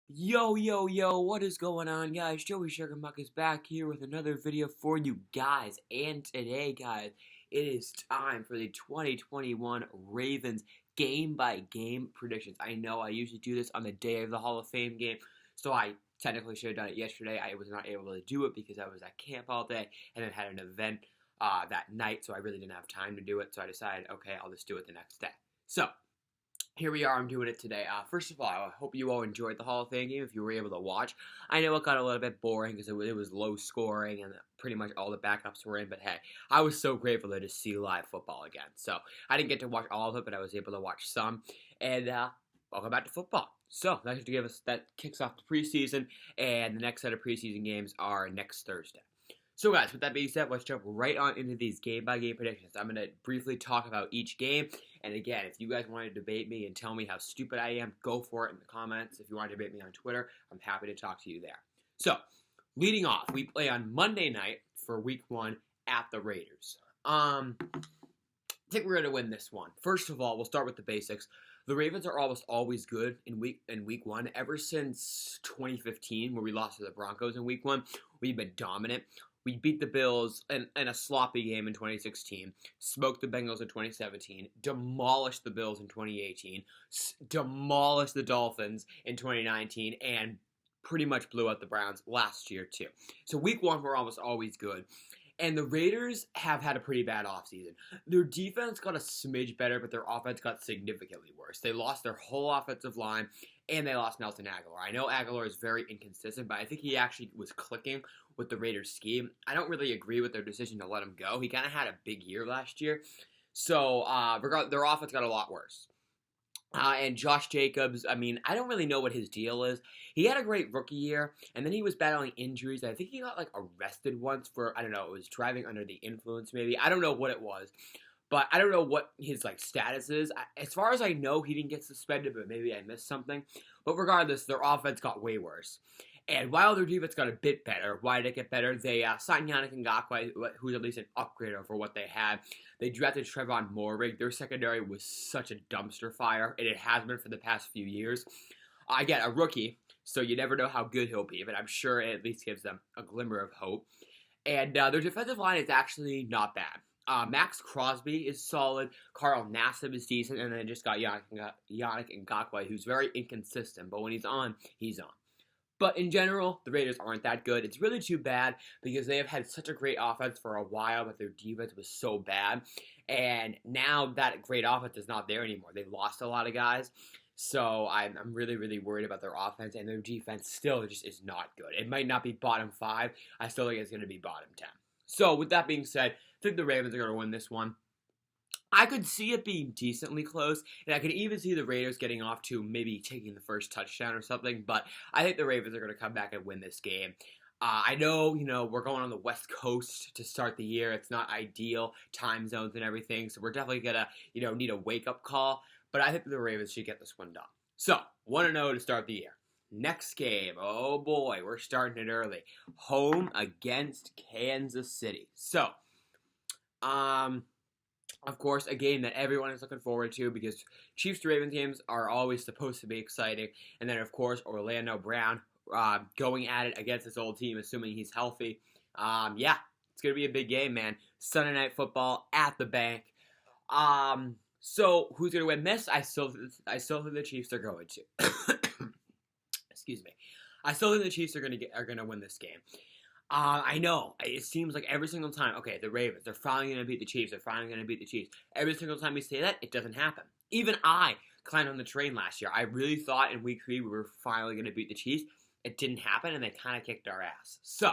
Yo, what is going on, guys? Joey Sugarmuck is back here with another video for you guys. And today, guys, it is time for the 2021 Ravens game-by-game predictions. I know I usually do this on the day of the Hall of Fame game, so I technically should have done it yesterday. I was not able to do it because I was at camp all day and then had an event that night, so I really didn't have time to do it. So I decided, okay, I'll just do it the next day. So, here we are, I'm doing it today. First of all, I hope you all enjoyed the Hall of Fame game if you were able to watch. I know it got a little bit boring because it was low scoring and pretty much all the backups were in, but hey, I was so grateful to just see live football again. So, I didn't get to watch all of it, but I was able to watch some, and welcome back to football. So, that kicks off the preseason, and the next set of preseason games are next Thursday. So guys, with that being said, let's jump right on into these game-by-game predictions. I'm going to briefly talk about each game, and again, if you guys want to debate me and tell me how stupid I am, go for it in the comments. If you want to debate me on Twitter, I'm happy to talk to you there. So, leading off, we play on Monday night for Week 1 at the Raiders. I think we're going to win this one. First of all, we'll start with the basics. The Ravens are almost always good in week 1. Ever since 2015, where we lost to the Broncos in Week 1, we've been dominant. We beat the Bills in a sloppy game in 2016, smoked the Bengals in 2017, demolished the Bills in 2018, demolished the Dolphins in 2019, and pretty much blew out the Browns last year too. So Week 1, we're almost always good. And the Raiders have had a pretty bad offseason. Their defense got a smidge better, but their offense got significantly worse. They lost their whole offensive line, and they lost Nelson Agholor. I know Agholor is very inconsistent, but I think he actually was clicking with the Raiders' scheme. I don't really agree with their decision to let him go. He kind of had a big year last year. So their offense got a lot worse. And Josh Jacobs, I mean, I don't really know what his deal is. He had a great rookie year, and then he was battling injuries. I think he got, arrested once for, I don't know, it was driving under the influence, maybe. I don't know what it was, but I don't know what his, status is. As far as I know, he didn't get suspended, but maybe I missed something. But regardless, their offense got way worse. And while their defense got a bit better, why did it get better? They signed Yannick Ngakoue, who's at least an upgrade over what they had. They drafted Trevon Moehrig. Their secondary was such a dumpster fire, and it has been for the past few years. Again, a rookie, so you never know how good he'll be, but I'm sure it at least gives them a glimmer of hope. And their defensive line is actually not bad. Max Crosby is solid. Carl Nassib is decent, and then they just got Yannick Ngakoue, who's very inconsistent, but when he's on, he's on. But in general, the Raiders aren't that good. It's really too bad because they have had such a great offense for a while, but their defense was so bad. And now that great offense is not there anymore. They've lost a lot of guys. So I'm really, really worried about their offense, and their defense still just is not good. It might not be bottom 5. I still think it's going to be bottom 10. So with that being said, I think the Ravens are going to win this one. I could see it being decently close, and I could even see the Raiders getting off to maybe taking the first touchdown or something, but I think the Ravens are going to come back and win this game. I know, we're going on the West Coast to start the year. It's not ideal, time zones and everything, so we're definitely going to, need a wake-up call, but I think the Ravens should get this one done. So, 1-0 to start the year. Next game, oh boy, we're starting it early. Home against Kansas City. So, of course, a game that everyone is looking forward to because Chiefs-Ravens games are always supposed to be exciting. And then, of course, Orlando Brown going at it against his old team, assuming he's healthy. It's going to be a big game, man. Sunday Night Football at the bank. So, who's going to win this? I still think the Chiefs are going to. Excuse me. I still think the Chiefs are going to win this game. I know. It seems like every single time, okay, the Ravens, they're finally going to beat the Chiefs. Every single time we say that, it doesn't happen. Even I climbed on the train last year. I really thought in Week 3 we were finally going to beat the Chiefs. It didn't happen, and they kind of kicked our ass. So,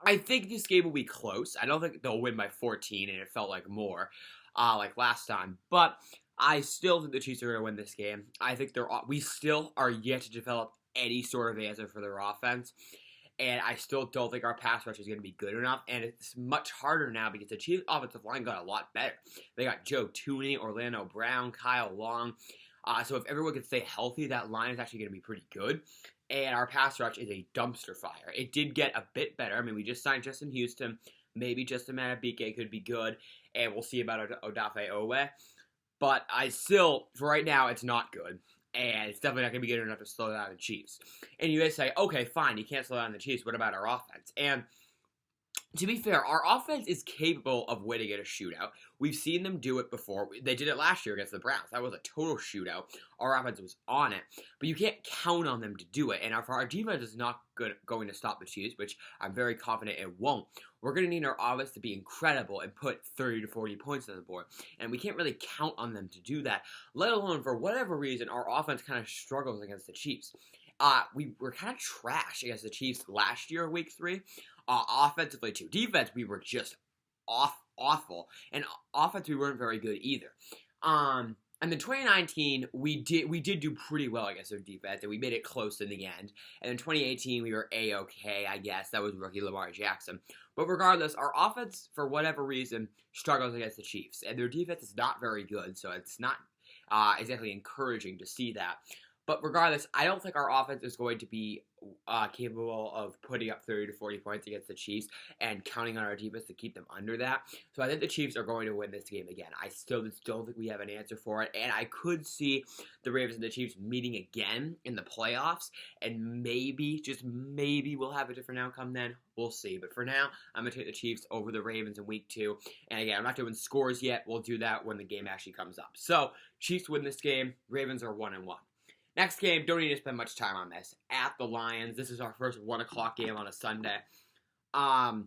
I think this game will be close. I don't think they'll win by 14, and it felt like more, like last time. But I still think the Chiefs are going to win this game. I think we still are yet to develop any sort of answer for their offense. And I still don't think our pass rush is going to be good enough. And it's much harder now because the Chiefs' offensive line got a lot better. They got Joe Thuney, Orlando Brown, Kyle Long. So if everyone can stay healthy, that line is actually going to be pretty good. And our pass rush is a dumpster fire. It did get a bit better. I mean, we just signed Justin Houston. Maybe Justin Madubuike could be good. And we'll see about Odafe Owe. But for right now, it's not good. and it's definitely not going to be good enough to slow down the Chiefs. And you guys say, okay, fine, you can't slow down the Chiefs. What about our offense? And to be fair, our offense is capable of winning at a shootout. We've seen them do it before. They did it last year against the Browns. That was a total shootout. Our offense was on it. But you can't count on them to do it. And if our defense is not going to stop the Chiefs, which I'm very confident it won't, we're going to need our offense to be incredible and put 30 to 40 points on the board. And we can't really count on them to do that, let alone for whatever reason, our offense kind of struggles against the Chiefs. We were kind of trash against the Chiefs last year, week 3. Offensively too. Defense, we were just awful. And offense, we weren't very good either. And then 2019, we did do pretty well against their defense, and we made it close in the end. And in 2018, we were A-okay, I guess. That was rookie Lamar Jackson. But regardless, our offense, for whatever reason, struggles against the Chiefs. And their defense is not very good, so it's not exactly encouraging to see that. But regardless, I don't think our offense is going to be capable of putting up 30 to 40 points against the Chiefs and counting on our defense to keep them under that. So I think the Chiefs are going to win this game again. I still just don't think we have an answer for it. And I could see the Ravens and the Chiefs meeting again in the playoffs. And maybe, just maybe, we'll have a different outcome then. We'll see. But for now, I'm going to take the Chiefs over the Ravens in week 2. And again, I'm not doing scores yet. We'll do that when the game actually comes up. So, Chiefs win this game. Ravens are 1-1. Next game, don't need to spend much time on this. At the Lions, this is our first 1 o'clock game on a Sunday. I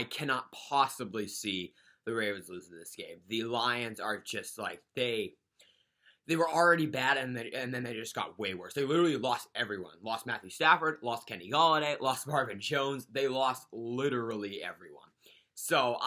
cannot possibly see the Ravens losing this game. The Lions are just like, they were already bad, and then they just got way worse. They literally lost everyone. Lost Matthew Stafford, lost Kenny Golladay, lost Marvin Jones. They lost literally everyone. So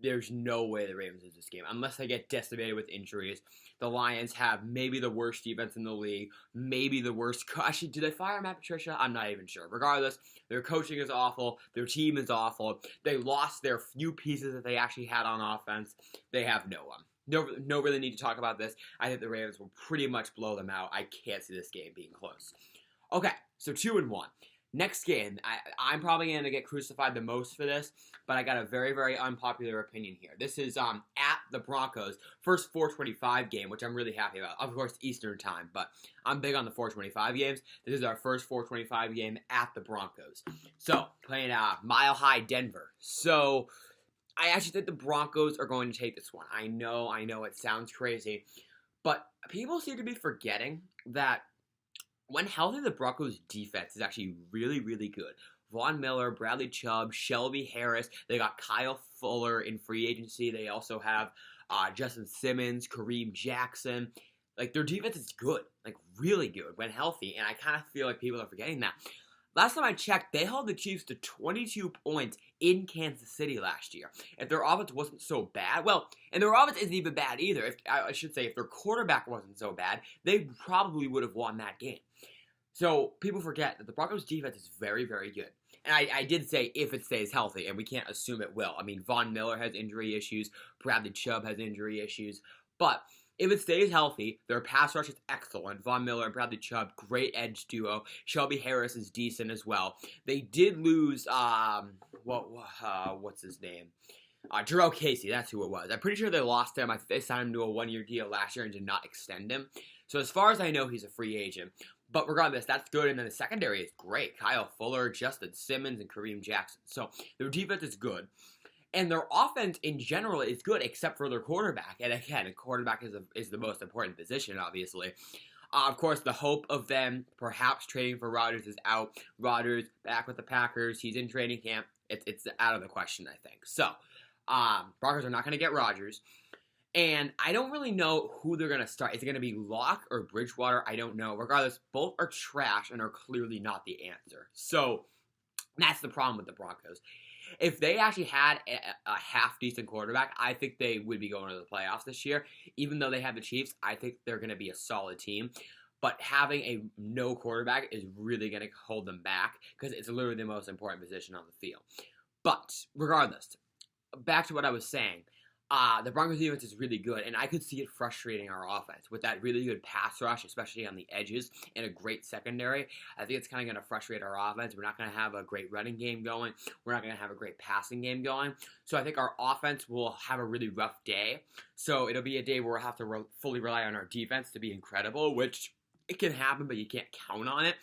there's no way the Ravens lose this game unless they get decimated with injuries. The Lions have maybe the worst defense in the league, maybe the worst. Actually, did they fire Matt Patricia? I'm not even sure. Regardless, their coaching is awful. Their team is awful. They lost their few pieces that they actually had on offense. They have no one. No really need to talk about this. I think the Ravens will pretty much blow them out. I can't see this game being close. Okay, so 2-1. Next game, I'm probably going to get crucified the most for this, but I got a very, very unpopular opinion here. This is at the Broncos, first 425 game, which I'm really happy about. Of course, Eastern time, but I'm big on the 425 games. This is our first 425 game at the Broncos. So, playing Mile High Denver. So, I actually think the Broncos are going to take this one. I know, it sounds crazy, but people seem to be forgetting that when healthy, the Broncos' defense is actually really, really good. Von Miller, Bradley Chubb, Shelby Harris. They got Kyle Fuller in free agency. They also have Justin Simmons, Kareem Jackson. Like, their defense is good. Like, really good when healthy. And I kind of feel like people are forgetting that. Last time I checked, they held the Chiefs to 22 points in Kansas City last year. If their offense wasn't so bad, and their offense isn't even bad either. If their quarterback wasn't so bad, they probably would have won that game. So people forget that the Broncos' defense is very, very good. And I did say if it stays healthy, and we can't assume it will. I mean, Von Miller has injury issues. Bradley Chubb has injury issues. But if it stays healthy, their pass rush is excellent. Von Miller and Bradley Chubb, great edge duo. Shelby Harris is decent as well. They did lose, what's his name? Jarrell Casey, that's who it was. I'm pretty sure they lost him. They signed him to a 1-year deal last year and did not extend him. So as far as I know, he's a free agent. But regardless, that's good. And then the secondary is great. Kyle Fuller, Justin Simmons, and Kareem Jackson. So their defense is good. And their offense in general is good except for their quarterback. And again, a quarterback is the most important position, obviously. Of course, the hope of them perhaps trading for Rodgers is out. Rodgers back with the Packers. He's in training camp. It's out of the question, I think. So, Broncos are not going to get Rodgers. And I don't really know who they're going to start. Is it going to be Locke or Bridgewater? I don't know. Regardless, both are trash and are clearly not the answer. So, that's the problem with the Broncos. If they actually had a half-decent quarterback, I think they would be going to the playoffs this year. Even though they have the Chiefs, I think they're going to be a solid team. But having a no quarterback is really going to hold them back because it's literally the most important position on the field. But regardless, back to what I was saying. The Broncos defense is really good, and I could see it frustrating our offense with that really good pass rush, especially on the edges, and a great secondary. I think it's kind of going to frustrate our offense. We're not going to have a great running game going. We're not going to have a great passing game going. So I think our offense will have a really rough day. So it'll be a day where we'll have to fully rely on our defense to be incredible, which it can happen, but you can't count on it.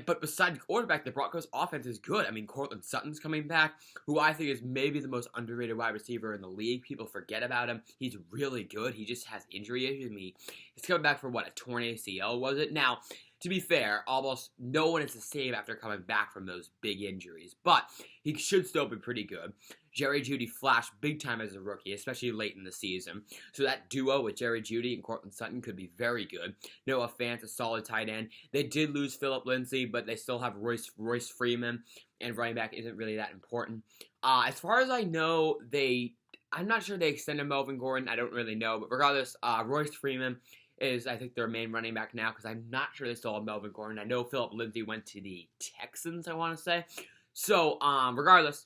But besides quarterback, the Broncos offense is good. I mean, Courtland Sutton's coming back, who I think is maybe the most underrated wide receiver in the league. People forget about him. He's really good. He just has injury issues. I mean, he's coming back for, a torn ACL, was it? Now, to be fair, almost no one is the same after coming back from those big injuries, but he should still be pretty good. Jerry Jeudy flashed big time as a rookie, especially late in the season. So that duo with Jerry Jeudy and Courtland Sutton could be very good. Noah Fant's a solid tight end. They did lose Phillip Lindsay, but they still have Royce Freeman, and running back isn't really that important. As far as I know, I'm not sure they extended Melvin Gordon. I don't really know, but regardless, Royce Freeman is, I think, their main running back now, because I'm not sure they still have Melvin Gordon. I know Phillip Lindsay went to the Texans, I want to say. So, regardless,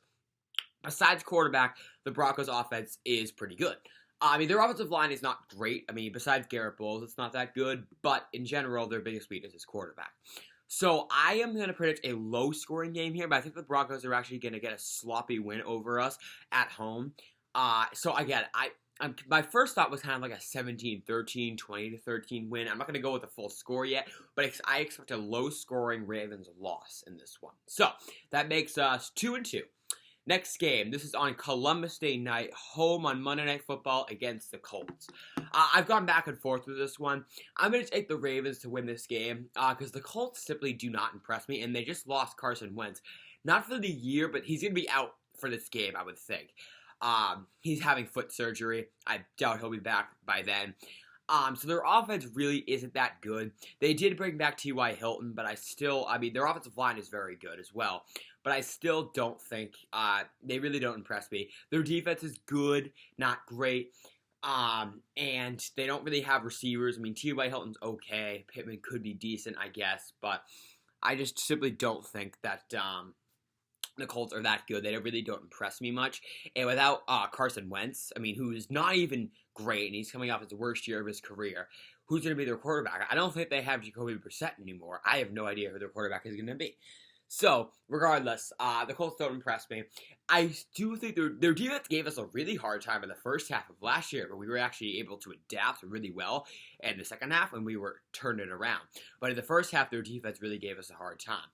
besides quarterback, the Broncos offense is pretty good. I mean, their offensive line is not great. I mean, besides Garrett Bowles, it's not that good. But in general, their biggest weakness is quarterback. So I am going to predict a low-scoring game here, but I think the Broncos are actually going to get a sloppy win over us at home. So again, my first thought was kind of like a 17-13, 20-13 win. I'm not going to go with the full score yet, but I expect a low-scoring Ravens loss in this one. So that makes us 2-2. Next game, this is on Columbus Day night, home on Monday Night Football against the Colts. I've gone back and forth with this one. I'm going to take the Ravens to win this game because the Colts simply do not impress me, and they just lost Carson Wentz. Not for the year, but he's going to be out for this game, I would think. He's having foot surgery. I doubt he'll be back by then. So their offense really isn't that good. They did bring back T.Y. Hilton, but their offensive line is very good as well. But I still don't think, they really don't impress me. Their defense is good, not great. And they don't really have receivers. I mean, T.Y. Hilton's okay. Pittman could be decent, I guess. But I just simply don't think that, the Colts are that good. They really don't impress me much. And without Carson Wentz, I mean, who's not even great, and he's coming off his worst year of his career, who's going to be their quarterback? I don't think they have Jacoby Brissett anymore. I have no idea who their quarterback is going to be. So, regardless, the Colts don't impress me. I do think their defense gave us a really hard time in the first half of last year, but we were actually able to adapt really well in the second half when we were turning it around. But in the first half, their defense really gave us a hard time.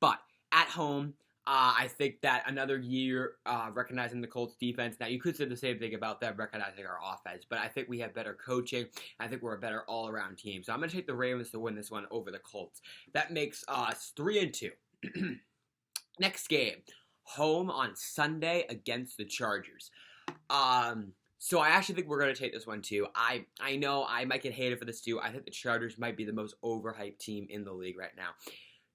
But at home, I think that another year recognizing the Colts defense. Now, you could say the same thing about them recognizing our offense, but I think we have better coaching. I think we're a better all-around team. So I'm going to take the Ravens to win this one over the Colts. That makes us 3-2. Next game, home on Sunday against the Chargers. So I actually think we're going to take this one too. I know I might get hated for this too. I think the Chargers might be the most overhyped team in the league right now.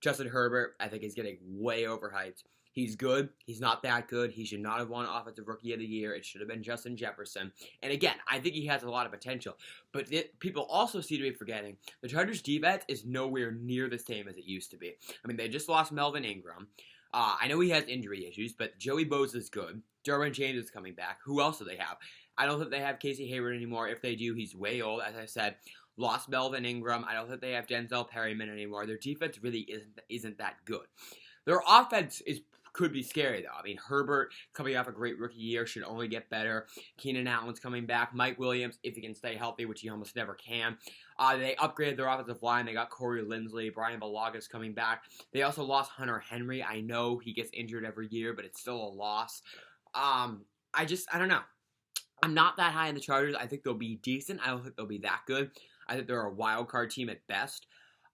Justin Herbert, I think, is getting way overhyped. He's good. He's not that good. He should not have won Offensive Rookie of the Year. It should have been Justin Jefferson. And again, I think he has a lot of potential. But people also seem to be forgetting the Chargers' defense is nowhere near the same as it used to be. I mean, they just lost Melvin Ingram. I know he has injury issues, but Joey Bosa is good. Derwin James is coming back. Who else do they have? I don't think they have Casey Hayward anymore. If they do, he's way old, as I said. Lost Melvin Ingram. I don't think they have Denzel Perryman anymore. Their defense really isn't that good. Their offense could be scary, though. I mean, Herbert, coming off a great rookie year, should only get better. Keenan Allen's coming back. Mike Williams, if he can stay healthy, which he almost never can. They upgraded their offensive line. They got Corey Linsley. Brian Balaga's coming back. They also lost Hunter Henry. I know he gets injured every year, but it's still a loss. I don't know. I'm not that high in the Chargers. I think they'll be decent. I don't think they'll be that good. I think they're a wild card team at best.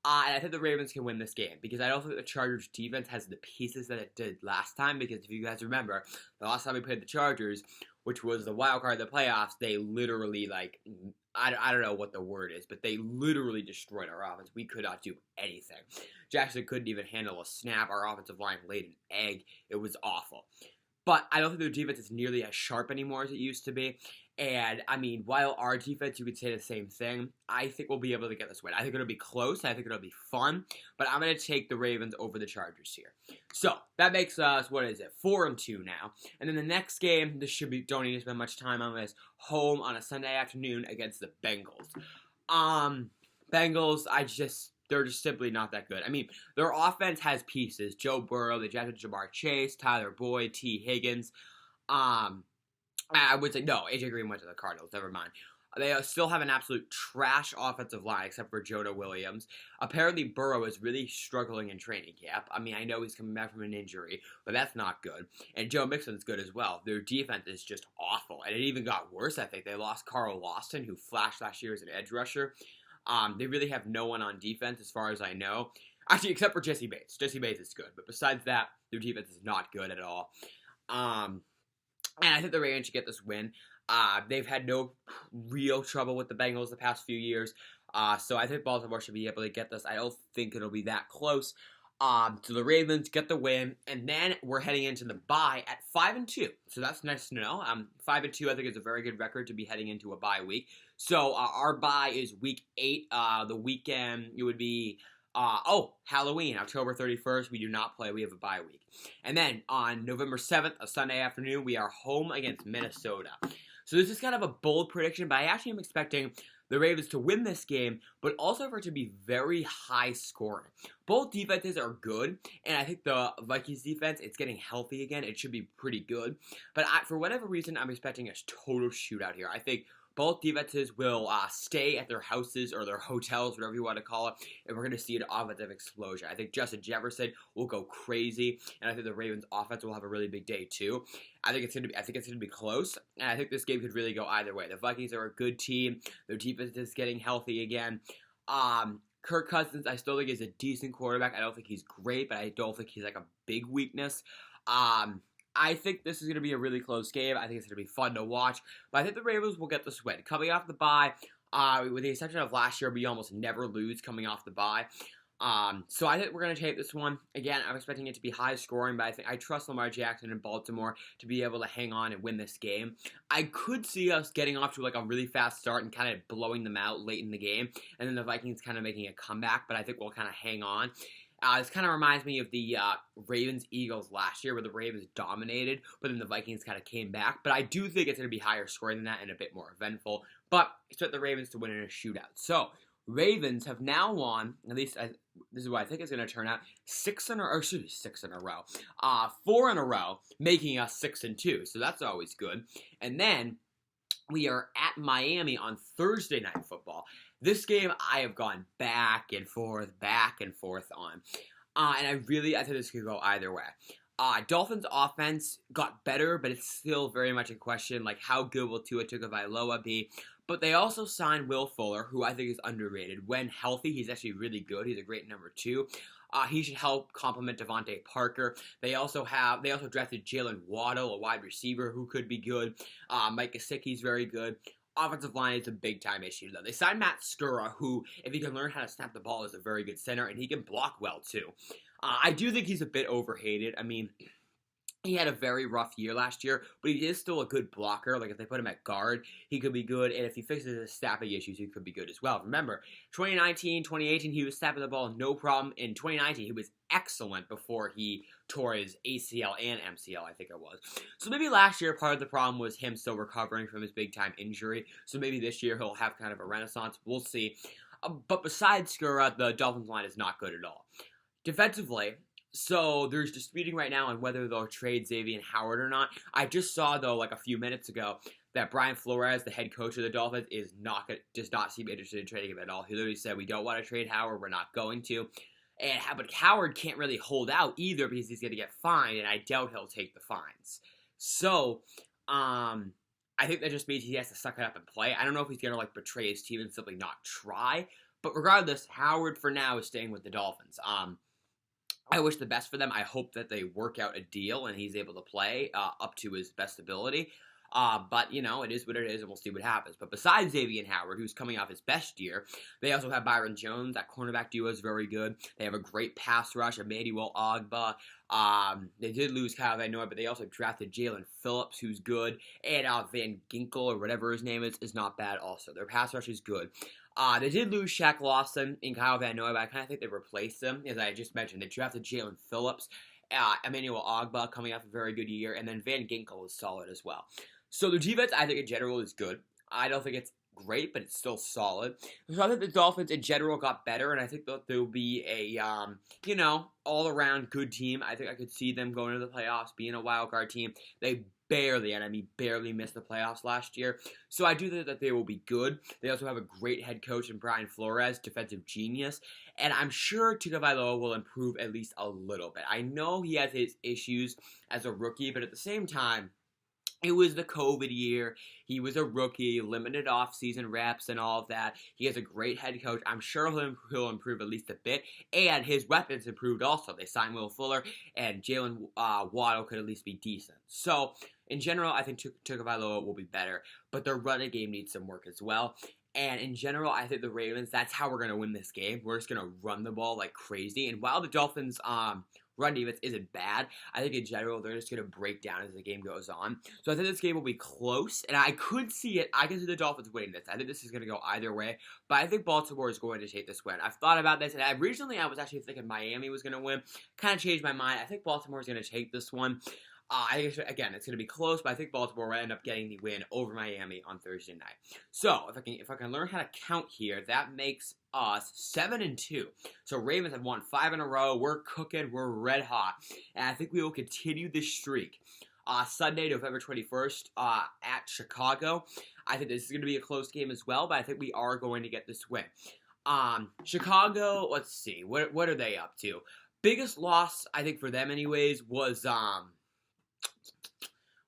And I think the Ravens can win this game because I don't think the Chargers defense has the pieces that it did last time. Because if you guys remember, the last time we played the Chargers, which was the wild card of the playoffs, they literally, I don't know what the word is, but they literally destroyed our offense. We could not do anything. Jackson couldn't even handle a snap. Our offensive line laid an egg. It was awful. But I don't think their defense is nearly as sharp anymore as it used to be. And, I mean, while our defense, you could say the same thing, I think we'll be able to get this win. I think it'll be close. I think it'll be fun. But I'm going to take the Ravens over the Chargers here. So, that makes us, 4-2 now. And then the next game, don't need to spend much time on this, home on a Sunday afternoon against the Bengals. Bengals, they're just simply not that good. I mean, their offense has pieces. Joe Burrow, they drafted Ja'Marr Chase, Tyler Boyd, T. Higgins. I would say, no, AJ Green went to the Cardinals, never mind. They still have an absolute trash offensive line, except for Jonah Williams. Apparently, Burrow is really struggling in training camp. I mean, I know he's coming back from an injury, but that's not good. And Joe Mixon's good as well. Their defense is just awful, and it even got worse, I think. They lost Carl Lawson, who flashed last year as an edge rusher. They really have no one on defense, as far as I know. Actually, except for Jesse Bates. Jesse Bates is good, but besides that, their defense is not good at all. And I think the Ravens should get this win. They've had no real trouble with the Bengals the past few years. So I think Baltimore should be able to get this. I don't think it'll be that close. So the Ravens get the win, and then we're heading into the bye at 5-2. So that's nice to know. 5-2, I think, is a very good record to be heading into a bye week. So our bye is week 8. The weekend, it would be Halloween, October 31st. We do not play. We have a bye week. And then on November 7th, a Sunday afternoon, we are home against Minnesota. So this is kind of a bold prediction, but I actually am expecting the Ravens to win this game, but also for it to be very high scoring. Both defenses are good, and I think the Vikings defense, it's getting healthy again. It should be pretty good. But for whatever reason, I'm expecting a total shootout here. I think both defenses will stay at their houses or their hotels, whatever you want to call it, and we're going to see an offensive explosion. I think Justin Jefferson will go crazy, and I think the Ravens' offense will have a really big day too. I think it's going to be close, and I think this game could really go either way. The Vikings are a good team. Their defense is getting healthy again. Kirk Cousins, I still think is a decent quarterback. I don't think he's great, but I don't think he's like a big weakness. I think this is going to be a really close game. I think it's going to be fun to watch. But I think the Ravens will get this win. Coming off the bye, with the exception of last year, we almost never lose coming off the bye. So I think we're going to take this one. Again, I'm expecting it to be high scoring, but I trust Lamar Jackson in Baltimore to be able to hang on and win this game. I could see us getting off to like a really fast start and kind of blowing them out late in the game, and then the Vikings kind of making a comeback, but I think we'll kind of hang on. This kind of reminds me of the Ravens-Eagles last year, where the Ravens dominated, but then the Vikings kind of came back. But I do think it's going to be higher scoring than that and a bit more eventful. But expect the Ravens to win in a shootout. So, Ravens have now won, at least this is what I think it's going to turn out, 4 in a row, making us 6-2. So that's always good. And then we are at Miami on Thursday Night Football. This game I have gone back and forth on. And I think this could go either way. Dolphins' offense got better, but it's still very much in question. Like, how good will Tua Tagovailoa be? But they also signed Will Fuller, who I think is underrated. When healthy, he's actually really good. He's a great number 2. He should help complement Devontae Parker. They also drafted Jalen Waddle, a wide receiver who could be good. Mike Gesicki's very good. Offensive line is a big-time issue, though. They signed Matt Skura, who, if he can learn how to snap the ball, is a very good center, and he can block well, too. I do think he's a bit overhated. I mean, he had a very rough year last year, but he is still a good blocker. Like, if they put him at guard, he could be good, and if he fixes his snapping issues, he could be good as well. Remember, 2019, 2018, he was snapping the ball no problem. In 2019, he was excellent before he tore his ACL and MCL, I think it was. So maybe last year, part of the problem was him still recovering from his big-time injury. So maybe this year he'll have kind of a renaissance. We'll see. But besides Skura, the Dolphins line is not good at all. Defensively, so there's disputing right now on whether they'll trade Xavier Howard or not. I just saw, though, like a few minutes ago, that Brian Flores, the head coach of the Dolphins, does not seem interested in trading him at all. He literally said, we don't want to trade Howard, we're not going to. But Howard can't really hold out either because he's going to get fined, and I doubt he'll take the fines. So, I think that just means he has to suck it up and play. I don't know if he's going to, like, betray his team and simply not try. But regardless, Howard, for now, is staying with the Dolphins. I wish the best for them. I hope that they work out a deal and he's able to play up to his best ability. But, you know, it is what it is, and we'll see what happens. But besides Xavier Howard, who's coming off his best year, they also have Byron Jones. That cornerback duo is very good. They have a great pass rush, Emmanuel Ogbah. They did lose Kyle Van Noy, but they also drafted Jalen Phillips, who's good. And Van Ginkel, or whatever his name is not bad also. Their pass rush is good. They did lose Shaq Lawson and Kyle Van Noy, but I kind of think they replaced them. As I just mentioned, they drafted Jalen Phillips. Emmanuel Ogbah coming off a very good year, and then Van Ginkel is solid as well. So the defense, I think, in general, is good. I don't think it's great, but it's still solid. So I think the Dolphins, in general, got better, and I think that they'll be a, all-around good team. I think I could see them going to the playoffs, being a wild card team. They barely missed the playoffs last year. So I do think that they will be good. They also have a great head coach in Brian Flores, defensive genius. And I'm sure Tagovailoa will improve at least a little bit. I know he has his issues as a rookie, but at the same time, it was the COVID year. He was a rookie, limited off-season reps and all of that. He has a great head coach. I'm sure he'll improve at least a bit. And his weapons improved also. They signed Will Fuller, and Jalen Waddle could at least be decent. So, in general, I think Tagovailoa will be better. But their running game needs some work as well. And in general, I think the Ravens, that's how we're going to win this game. We're just going to run the ball like crazy. And while the Dolphins' run defense isn't bad, I think in general they're just going to break down as the game goes on. So I think this game will be close, and I could see the Dolphins winning this. I think this is going to go either way, but I think Baltimore is going to take this win. I've thought about this, and originally I was actually thinking Miami was going to win. Kind of changed my mind. I think Baltimore is going to take this one. Again, it's going to be close, but I think Baltimore will end up getting the win over Miami on Thursday night. So, if I can learn how to count here, that makes us 7-2. So, Ravens have won 5 in a row. We're cooking. We're red hot. And I think we will continue this streak. Sunday, November 21st, at Chicago. I think this is going to be a close game as well, but I think we are going to get this win. Chicago, let's see. What are they up to? Biggest loss, I think, for them anyways, was,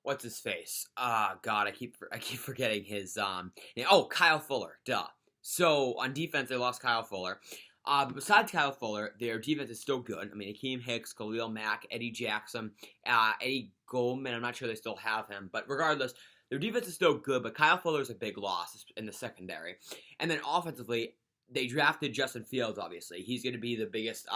what's his face? God, I keep forgetting his name. Oh, Kyle Fuller. Duh. So on defense, they lost Kyle Fuller. But besides Kyle Fuller, their defense is still good. I mean, Akeem Hicks, Khalil Mack, Eddie Jackson, Eddie Goldman. I'm not sure they still have him, but regardless, their defense is still good. But Kyle Fuller is a big loss in the secondary. And then offensively, they drafted Justin Fields. Obviously, he's going to be the biggest.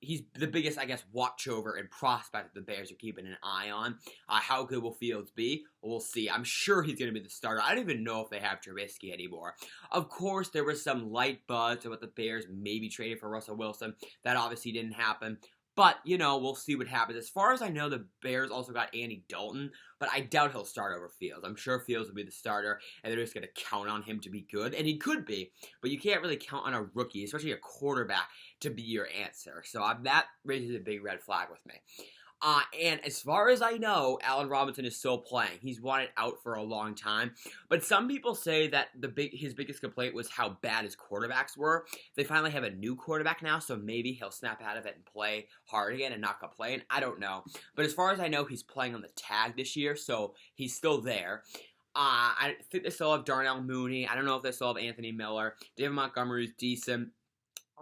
He's the biggest, I guess, watchover and prospect that the Bears are keeping an eye on. How good will Fields be? We'll see. I'm sure he's going to be the starter. I don't even know if they have Trubisky anymore. Of course, there was some light buzz about the Bears maybe trading for Russell Wilson. That obviously didn't happen. But, we'll see what happens. As far as I know, the Bears also got Andy Dalton, but I doubt he'll start over Fields. I'm sure Fields will be the starter, and they're just going to count on him to be good. And he could be, but you can't really count on a rookie, especially a quarterback, to be your answer. So that raises a big red flag with me. And as far as I know, Allen Robinson is still playing. He's wanted out for a long time. But some people say that his biggest complaint was how bad his quarterbacks were. They finally have a new quarterback now, so maybe he'll snap out of it and play hard again and not complain. I don't know. But as far as I know, he's playing on the tag this year, so he's still there. I think they still have Darnell Mooney. I don't know if they still have Anthony Miller. David Montgomery's decent.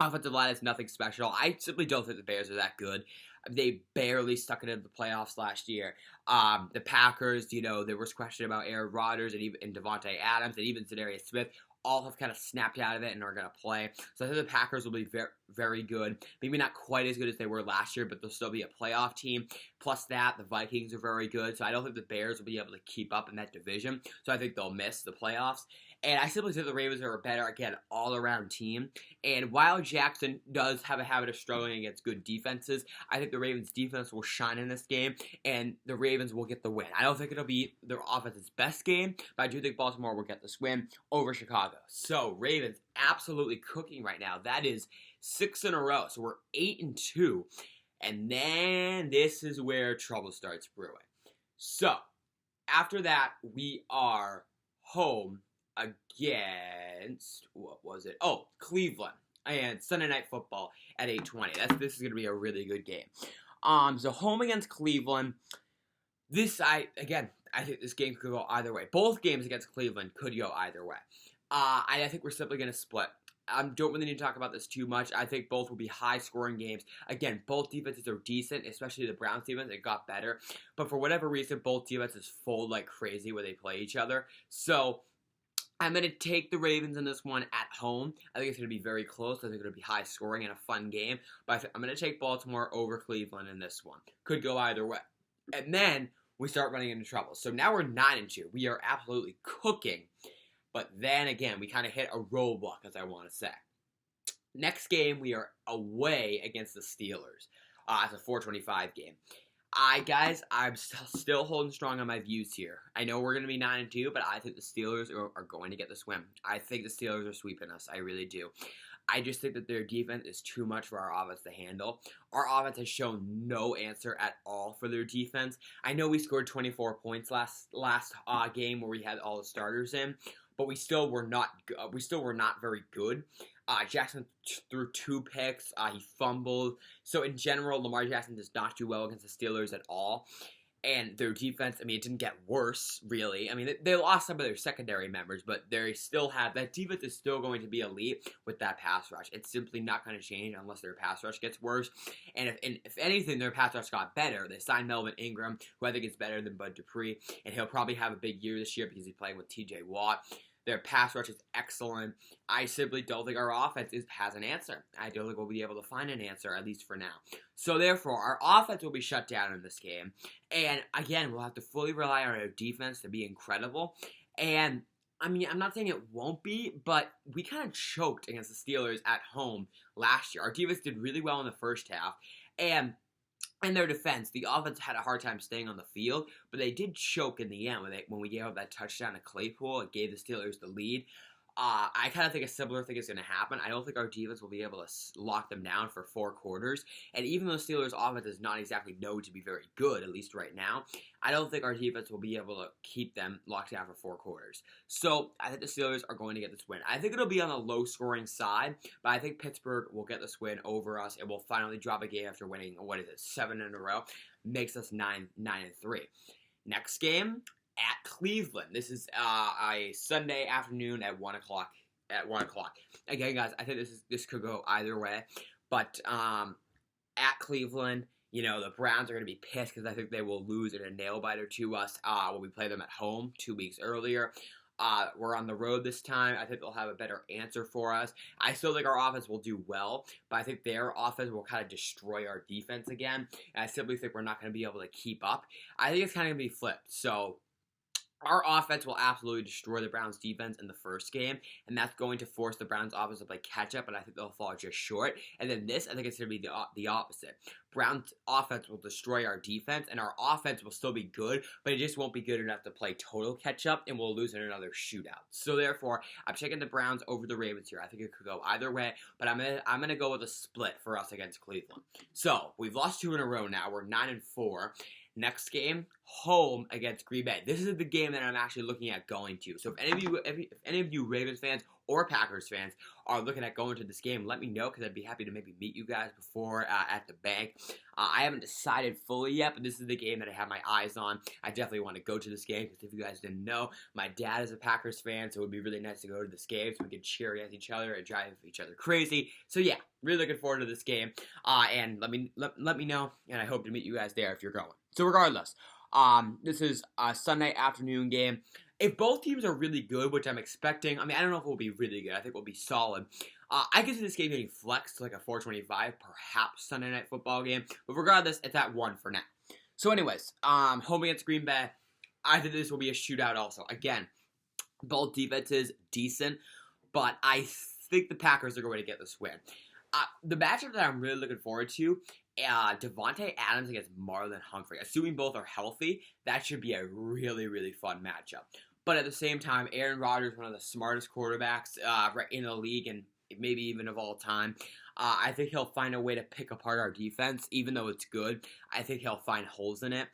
Offensive line is nothing special. I simply don't think the Bears are that good. They barely stuck it into the playoffs last year. The Packers, there was question about Aaron Rodgers and Devontae Adams and even Za'Darius Smith. All have kind of snapped out of it and are going to play. So I think the Packers will be very, very good. Maybe not quite as good as they were last year, but they'll still be a playoff team. Plus that, the Vikings are very good. So I don't think the Bears will be able to keep up in that division. So I think they'll miss the playoffs. And I simply think the Ravens are a better, again, all-around team. And while Jackson does have a habit of struggling against good defenses, I think the Ravens' defense will shine in this game, and the Ravens will get the win. I don't think it'll be their offense's best game, but I do think Baltimore will get this win over Chicago. So, Ravens absolutely cooking right now. That is 6 in a row. So, we're 8-2. And then this is where trouble starts brewing. So, after that, we are home against, what was it? Oh, Cleveland. And Sunday Night Football at 8:20. This is going to be a really good game. So home against Cleveland. I think this game could go either way. Both games against Cleveland could go either way. I think we're simply going to split. I don't really need to talk about this too much. I think both will be high-scoring games. Again, both defenses are decent, especially the Browns defense. It got better. But for whatever reason, both defenses fold like crazy when they play each other. So I'm going to take the Ravens in this one at home. I think it's going to be very close. I think it's going to be high scoring and a fun game. But I'm going to take Baltimore over Cleveland in this one. Could go either way. And then we start running into trouble. So now we're 9-2. We are absolutely cooking. But then again, we kind of hit a roadblock, as I want to say. Next game, we are away against the Steelers. It's a 4:25 game. Guys, I'm still holding strong on my views here. I know we're going to be 9-2, but I think the Steelers are going to get this win. I think the Steelers are sweeping us. I really do. I just think that their defense is too much for our offense to handle. Our offense has shown no answer at all for their defense. I know we scored 24 points last game where we had all the starters in, but we still were not very good. Jackson threw 2 picks. He fumbled. So in general, Lamar Jackson does not do well against the Steelers at all. And their defense, I mean, it didn't get worse, really. I mean, they lost some of their secondary members, but they still have, that defense is still going to be elite with that pass rush. It's simply not going to change unless their pass rush gets worse. And if anything, their pass rush got better. They signed Melvin Ingram, who I think is better than Bud Dupree, and he'll probably have a big year this year because he's playing with TJ Watt. Their pass rush is excellent. I simply don't think our offense has an answer. I don't think we'll be able to find an answer, at least for now. So therefore, our offense will be shut down in this game. And again, we'll have to fully rely on our defense to be incredible. And I mean, I'm not saying it won't be, but we kind of choked against the Steelers at home last year. Our defense did really well in the first half. And in their defense, the offense had a hard time staying on the field, but they did choke in the end when we gave up that touchdown to Claypool. It gave the Steelers the lead. I kind of think a similar thing is going to happen. I don't think our defense will be able to lock them down for 4 quarters. And even though Steelers' offense is not exactly known to be very good, at least right now, I don't think our defense will be able to keep them locked down for 4 quarters. So I think the Steelers are going to get this win. I think it'll be on the low-scoring side, but I think Pittsburgh will get this win over us, and we'll finally drop a game after winning, 7 in a row. Makes us 9-3. Next game, at Cleveland. This is a Sunday afternoon at 1 o'clock. Again, guys, I think this could go either way. But at Cleveland, you know, the Browns are going to be pissed because I think they will lose in a nail-biter to us when we play them at home 2 weeks earlier. We're on the road this time. I think they'll have a better answer for us. I still think our offense will do well, but I think their offense will kind of destroy our defense again. And I simply think we're not going to be able to keep up. I think it's kind of going to be flipped. So our offense will absolutely destroy the Browns' defense in the first game, and that's going to force the Browns' offense to play catch-up, and I think they'll fall just short. And then this, I think it's going to be the opposite. Browns' offense will destroy our defense, and our offense will still be good, but it just won't be good enough to play total catch-up, and we'll lose in another shootout. So therefore, I'm taking the Browns over the Ravens here. I think it could go either way, but I'm gonna go with a split for us against Cleveland. So we've lost 2 in a row now. We're 9-4. Next game, home against Green Bay. This is the game that I'm actually looking at going to. So if any of you Ravens fans or Packers fans are looking at going to this game, let me know because I'd be happy to maybe meet you guys before at the bank. I haven't decided fully yet, but this is the game that I have my eyes on. I definitely want to go to this game because if you guys didn't know, my dad is a Packers fan, so it would be really nice to go to this game so we can cheer against each other and drive each other crazy. So yeah, really looking forward to this game. And let me know, and I hope to meet you guys there if you're going. So regardless, this is a Sunday afternoon game. If both teams are really good, which I'm expecting, I mean, I don't know if we'll be really good. I think we'll be solid. I can see this game getting flexed to like a 4:25, perhaps Sunday Night Football game. But regardless, it's at 1 for now. So anyways, home against Green Bay. I think this will be a shootout also. Again, both defenses decent, but I think the Packers are going to get this win. The matchup that I'm really looking forward to, Devontae Adams against Marlon Humphrey. Assuming both are healthy, that should be a really, really fun matchup. But at the same time, Aaron Rodgers, one of the smartest quarterbacks in the league and maybe even of all time. I think he'll find a way to pick apart our defense, even though it's good. I think he'll find holes in it.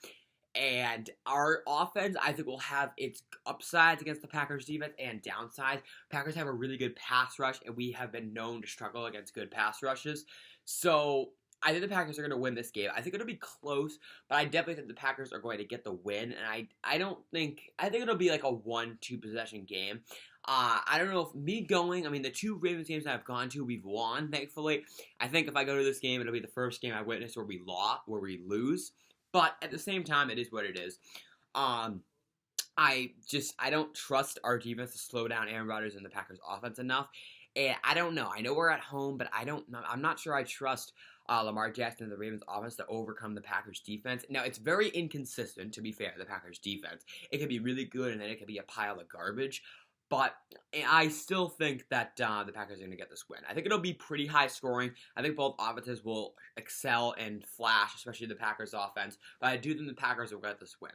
And our offense, I think, will have its upsides against the Packers' defense and downsides. Packers have a really good pass rush, and we have been known to struggle against good pass rushes. So I think the Packers are going to win this game. I think it'll be close, but I definitely think the Packers are going to get the win. And I think it'll be like a 1-2 possession game. I don't know if me going, I mean, the 2 Ravens games I've gone to, we've won, thankfully. I think if I go to this game, it'll be the first game I witness where we lose. But at the same time, it is what it is. Um, I don't trust our defense to slow down Aaron Rodgers and the Packers offense enough. And I don't know. I know we're at home, but I'm not sure I trust Lamar Jackson and the Ravens offense to overcome the Packers defense. Now, it's very inconsistent, to be fair, the Packers defense. It could be really good, and then it could be a pile of garbage. But I still think that the Packers are going to get this win. I think it'll be pretty high scoring. I think both offenses will excel and flash, especially the Packers offense. But I do think the Packers will get this win.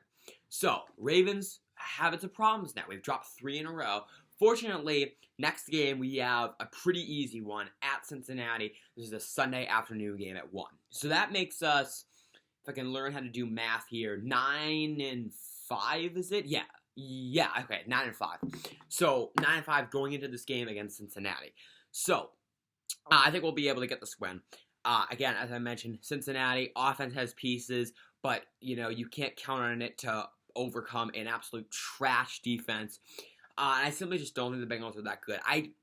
So, Ravens have its problems now. We've dropped 3 in a row. Fortunately, next game we have a pretty easy one at Cincinnati. This is a Sunday afternoon game at 1. So that makes us, if I can learn how to do math here, 9-5, is it? Yeah, okay, 9-5. So 9-5 going into this game against Cincinnati. So I think we'll be able to get this win. Again, as I mentioned, Cincinnati offense has pieces, but you can't count on it to overcome an absolute trash defense. I simply just don't think the Bengals are that good.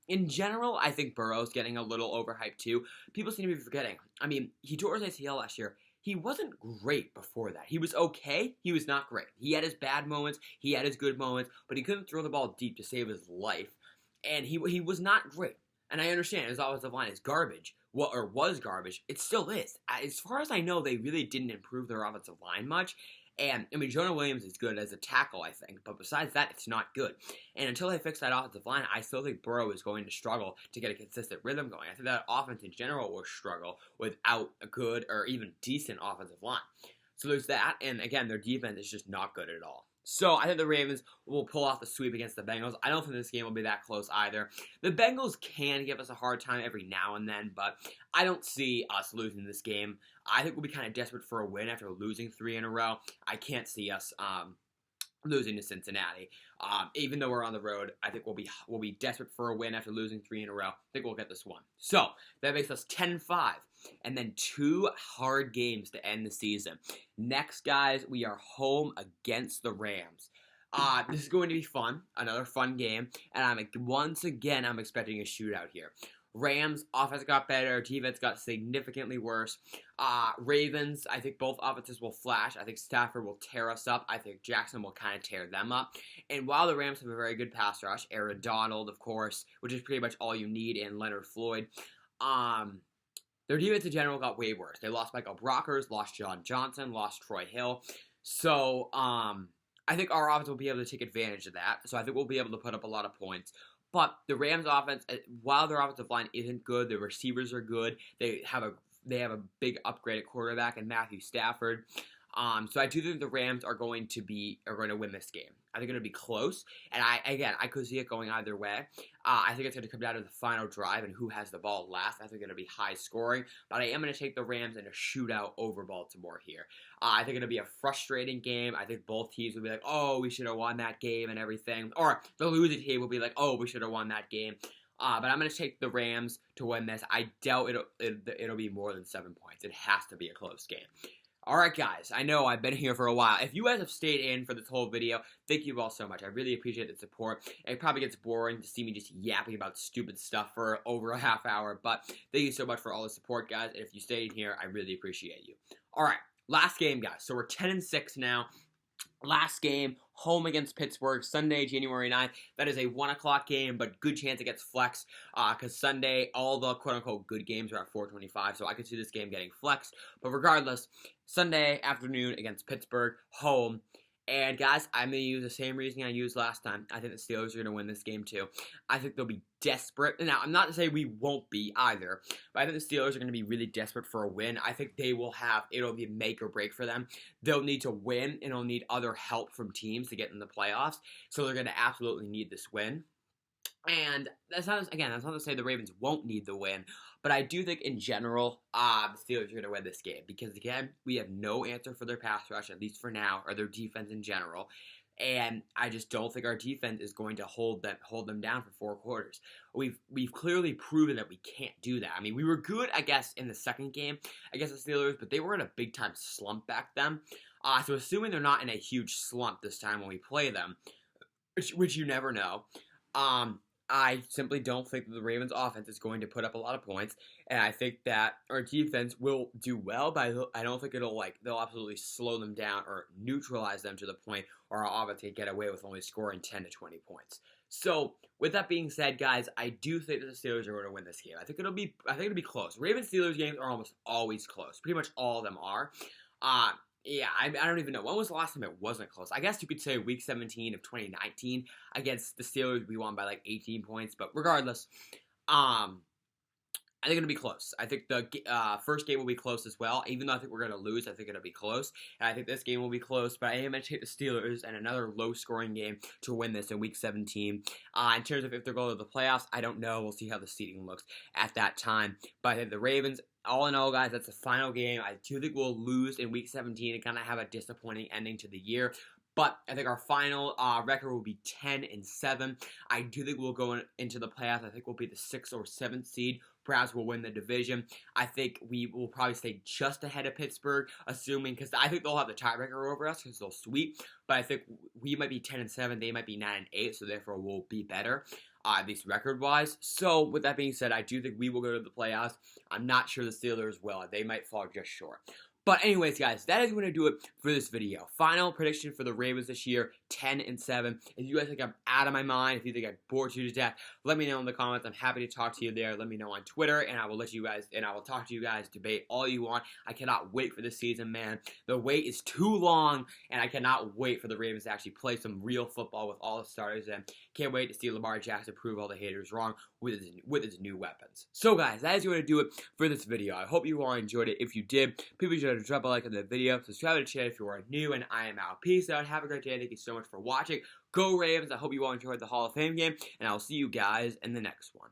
In general, I think Burrow's getting a little overhyped too. People seem to be forgetting. I mean, he tore his ACL last year. He wasn't great before that. He was okay. He was not great. He had his bad moments. He had his good moments, but he couldn't throw the ball deep to save his life. And he was not great. And I understand his offensive line is garbage. Or was garbage. It still is. As far as I know, they really didn't improve their offensive line much. And, I mean, Jonah Williams is good as a tackle, I think. But besides that, it's not good. And until they fix that offensive line, I still think Burrow is going to struggle to get a consistent rhythm going. I think that offense in general will struggle without a good or even decent offensive line. So there's that. And, again, their defense is just not good at all. So I think the Ravens will pull off the sweep against the Bengals. I don't think this game will be that close either. The Bengals can give us a hard time every now and then, but I don't see us losing this game. I think we'll be kind of desperate for a win after losing 3 in a row. I can't see us losing to Cincinnati. Even though we're on the road, I think we'll be desperate for a win after losing 3 in a row. I think we'll get this one. So that makes us 10-5. And then 2 hard games to end the season. Next, guys, we are home against the Rams. This is going to be fun. Another fun game. And once again, I'm expecting a shootout here. Rams, offense got better. Defense got significantly worse. Ravens, I think both offenses will flash. I think Stafford will tear us up. I think Jackson will kind of tear them up. And while the Rams have a very good pass rush, Aaron Donald, of course, which is pretty much all you need, and Leonard Floyd, their defense in general got way worse. They lost Michael Brockers, lost John Johnson, lost Troy Hill. So, I think our offense will be able to take advantage of that. So I think we'll be able to put up a lot of points. But the Rams offense, while their offensive line isn't good, the receivers are good. They have a big upgrade at quarterback in Matthew Stafford. So I do think the Rams are going to win this game. I think it'll be close, and I could see it going either way. I think it's going to come down to the final drive and who has the ball last. I think it'll be high scoring, but I am going to take the Rams in a shootout over Baltimore here. I think it'll be a frustrating game. I think both teams will be like, oh, we should have won that game and everything, or the losing team will be like, oh, we should have won that game. But I'm going to take the Rams to win this. I doubt it'll be more than 7 points. It has to be a close game. Alright guys, I know I've been here for a while. If you guys have stayed in for this whole video, thank you all so much. I really appreciate the support. It probably gets boring to see me just yapping about stupid stuff for over a half hour, but thank you so much for all the support, guys. And if you stayed here, I really appreciate you. Alright, last game, guys. So we're 10-6 now. Last game, home against Pittsburgh, Sunday, January 9th. That is a 1 o'clock game, but good chance it gets flexed because Sunday, all the quote-unquote good games are at 4:25, so I could see this game getting flexed. But regardless, Sunday afternoon against Pittsburgh, home. And guys, I'm going to use the same reasoning I used last time. I think the Steelers are going to win this game too. I think they'll be desperate. Now, I'm not to say we won't be either, but I think the Steelers are going to be really desperate for a win. I think it'll be make or break for them. They'll need to win, and they'll need other help from teams to get in the playoffs. So they're going to absolutely need this win. And that's not to say the Ravens won't need the win, but I do think in general, the Steelers are going to win this game because, again, we have no answer for their pass rush, at least for now, or their defense in general. And I just don't think our defense is going to hold them down for 4 quarters. We've clearly proven that we can't do that. I mean, we were good, I guess, in the second game against the Steelers, but they were in a big-time slump back then. So assuming they're not in a huge slump this time when we play them, which you never know, I simply don't think that the Ravens offense is going to put up a lot of points, and I think that our defense will do well, but I don't think they'll absolutely slow them down or neutralize them to the point where our offense can get away with only scoring 10 to 20 points. So, with that being said, guys, I do think that the Steelers are going to win this game. I think it'll be close. Ravens-Steelers games are almost always close. Pretty much all of them are. Yeah, I don't even know. When was the last time it wasn't close? I guess you could say Week 17 of 2019 against the Steelers. We won by like 18 points. But regardless, I think it'll be close. I think the first game will be close as well. Even though I think we're going to lose, I think it'll be close. And I think this game will be close. But I am going to take the Steelers and another low-scoring game to win this in Week 17. In terms of if they're going to the playoffs, I don't know. We'll see how the seeding looks at that time. But I think the Ravens, all in all, guys, that's the final game. I do think we'll lose in Week 17 and kind of have a disappointing ending to the year. But I think our final record will be 10-7. I do think we'll go into the playoffs. I think we'll be the 6th or 7th seed. Perhaps we'll win the division. I think we will probably stay just ahead of Pittsburgh, assuming, because I think they'll have the tiebreaker over us because they'll sweep. But I think we might be 10-7. They might be 9-8, so therefore we'll be better, at least record-wise. So with that being said, I do think we will go to the playoffs. I'm not sure the Steelers will. They might fall just short. But anyways, guys, that is going to do it for this video. Final prediction for the Ravens this year, 10-7. If you guys think I'm out of my mind, if you think I bored you to death, let me know in the comments. I'm happy to talk to you there. Let me know on Twitter, and I will talk to you guys, debate all you want. I cannot wait for this season, man. The wait is too long, and I cannot wait for the Ravens to actually play some real football with all the starters, and can't wait to see Lamar Jackson prove all the haters wrong with his new weapons. So, guys, that is going to do it for this video. I hope you all enjoyed it. If you did, people should drop a like on the video, subscribe to the channel if you are new, and I am out. Peace out. Have a great day. Thank you so much for watching. Go Ravens. I hope you all enjoyed the Hall of Fame game, and I'll see you guys in the next one.